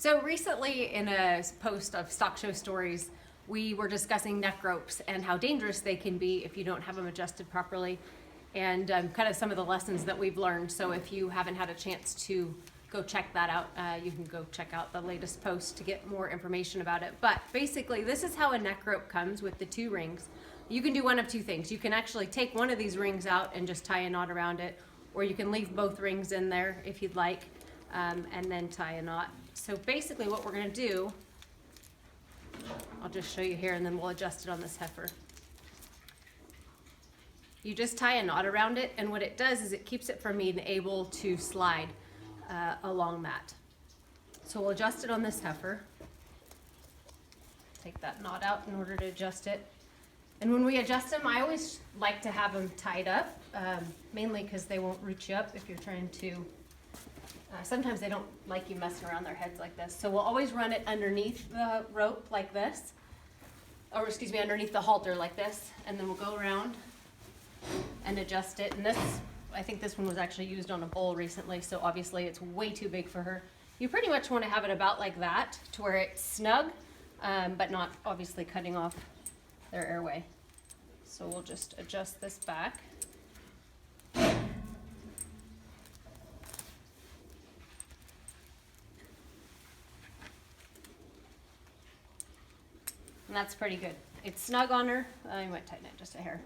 So recently in a post of Stock Show Stories, we were discussing neck ropes and how dangerous they can be if you don't have them adjusted properly, and kind of some of the lessons that we've learned. So if you haven't had a chance to go check that out, you can go check out the latest post to get more information about it. But basically, this is how a neck rope comes with the two rings. You can do one of two things. You can actually take one of these rings out and just tie a knot around it, or you can leave both rings in there if you'd like, and then tie a knot. So basically what we're going to do, I'll just show you here and then we'll adjust it on this heifer. You just tie a knot around it, and what it does is it keeps it from being able to slide along that. So we'll adjust it on this heifer. Take that knot out in order to adjust it. And when we adjust them, I always like to have them tied up, mainly because they won't root you up if you're trying to. Sometimes they don't like you messing around their heads like this. So we'll always run it underneath the rope like this, or excuse me, underneath the halter like this, and then we'll go around and adjust it. And this, I think this one was actually used on a bull recently, so obviously it's way too big for her. You pretty much want to have it about like that to where it's snug, but not obviously cutting off their airway. So we'll just adjust this back. And that's pretty good. It's snug on her. I might tighten it just a hair.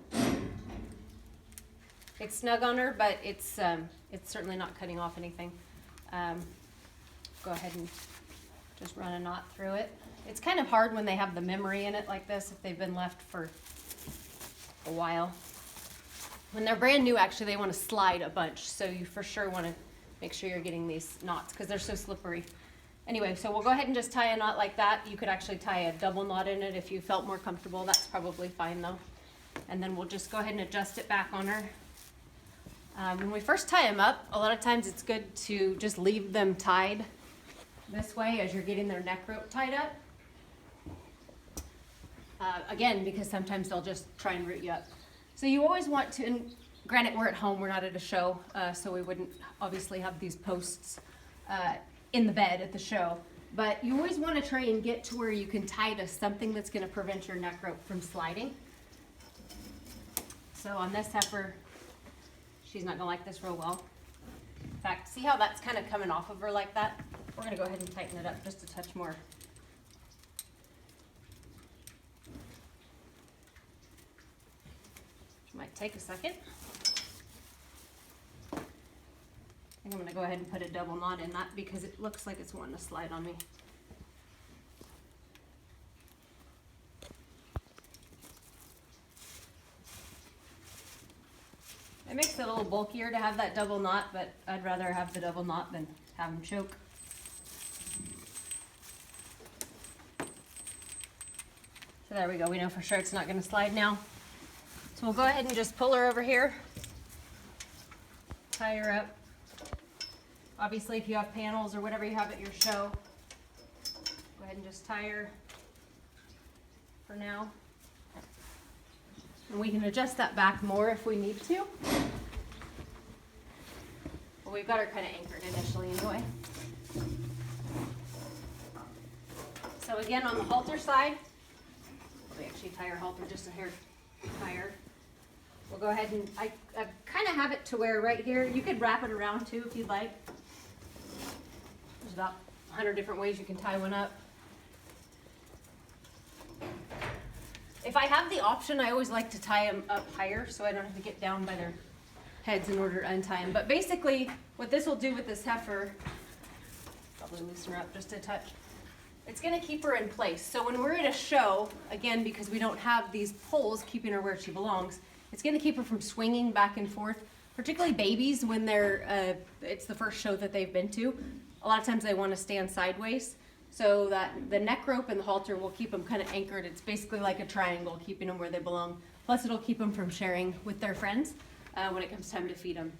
It's snug on her, but it's certainly not cutting off anything. Go ahead and just run a knot through it. It's kind of hard when they have the memory in it like this, if they've been left for a while. When they're brand new, actually, they want to slide a bunch, so you for sure want to make sure you're getting these knots because they're so slippery. Anyway, so we'll go ahead and just tie a knot like that. You could actually tie a double knot in it if you felt more comfortable. That's probably fine though. And then we'll just go ahead and adjust it back on her. When we first tie them up, a lot of times it's good to just leave them tied this way as you're getting their neck rope tied up. Again, because sometimes they'll just try and root you up. So you always want to, and granted we're at home, we're not at a show, so we wouldn't obviously have these posts in the bed at the show, but you always want to try and get to where you can tie to something that's going to prevent your neck rope from sliding. So on this heifer, she's not going to like this real well. In fact, see how that's kind of coming off of her like that? We're going to go ahead and tighten it up just a touch more. Might take a second. I think I'm going to go ahead and put a double knot in that because it looks like it's wanting to slide on me. It makes it a little bulkier to have that double knot, but I'd rather have the double knot than have them choke. So there we go. We know for sure it's not going to slide now. So we'll go ahead and just pull her over here, tie her up. Obviously, if you have panels or whatever you have at your show, go ahead and just tie her for now. And we can adjust that back more if we need to. Well, we've got her kind of anchored initially anyway. So again, on the halter side, we actually tie her halter just a hair higher. We'll go ahead and I kind of have it to where right here, you could wrap it around too if you'd like. There's about 100 different ways you can tie one up. If I have the option, I always like to tie them up higher so I don't have to get down by their heads in order to untie them. But basically, what this will do with this heifer, probably loosen her up just a touch, it's going to keep her in place. So when we're at a show, again, because we don't have these poles keeping her where she belongs, it's going to keep her from swinging back and forth, particularly babies when they're, it's the first show that they've been to. A lot of times they want to stand sideways, so that the neck rope and the halter will keep them kind of anchored. It's basically like a triangle, keeping them where they belong. Plus it'll keep them from sharing with their friends when it comes time to feed them.